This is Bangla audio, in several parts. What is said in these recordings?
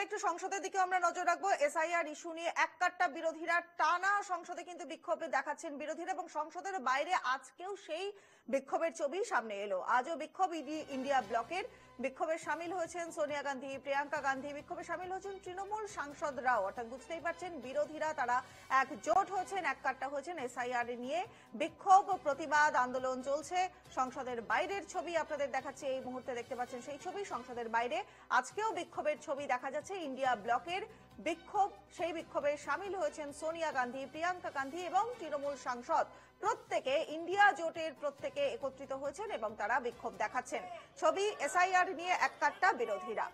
একটু সংসদের দিকে আমরা নজর রাখবো। এসআইআর ইস্যু নিয়ে এককাট্টা বিরোধীরা টানা সংসদে কিন্তু বিক্ষোভ দেখাচ্ছেন বিরোধীরা, এবং সংসদের বাইরে আজকেও সেই বিক্ষোভের ছবি সামনে এলো। আজও বিক্ষোভ ইন্ডিয়া ব্লকের। বিক্ষোভে সামিল হয়েছেন সোনিয়া গান্ধী, প্রিয়াঙ্কা গান্ধী, বিক্ষোভে সামিল হয়েছেন তৃণমূল সাংসদরাও। অর্থাৎ বুঝতেই পারছেন বিরোধীরা তারা একজোট হয়েছেন, এককাট্টা হয়েছেন এসআইআর নিয়ে। বিক্ষোভ, প্রতিবাদ, আন্দোলন চলছে। সংসদের বাইরের ছবি আপনাদের দেখাচ্ছে, এই মুহূর্তে দেখতে পাচ্ছেন সেই ছবি সংসদের বাইরে। আজকেও বিক্ষোভের ছবি দেখা যাচ্ছে ইন্ডিয়া ব্লকের বিক্ষোভ। সেই বিক্ষোভে সামিল হয়েছেন সোনিয়া গান্ধী, প্রিয়াঙ্কা গান্ধী এবং তৃণমূল সাংসদ। প্রত্যেকে ইন্ডিয়া জোটের প্রত্যেকে একত্রিত হয়েছেন এবং তারা বিক্ষোভ দেখাচ্ছেন। ছবি এসআইআর নিয়ে এককাট্টা বিরোধীরা।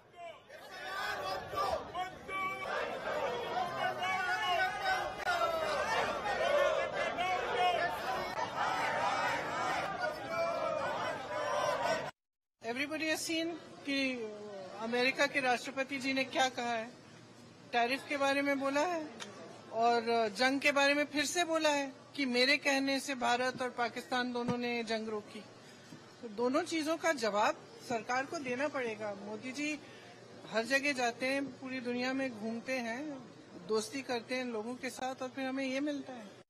एवरीबडी हैज सीन कि अमेरिका के राष्ट्रपति जी ने क्या कहा है, टैरिफ के बारे में बोला है और जंग के बारे में फिर से बोला है कि मेरे कहने से भारत और पाकिस्तान दोनों ने जंग रोकी। तो दोनों चीजों का जवाब सरकार को देना पड़ेगा। मोदी जी हर जगह जाते हैं, पूरी दुनिया में घूमते हैं, दोस्ती करते हैं लोगों के साथ और फिर हमें ये मिलता है।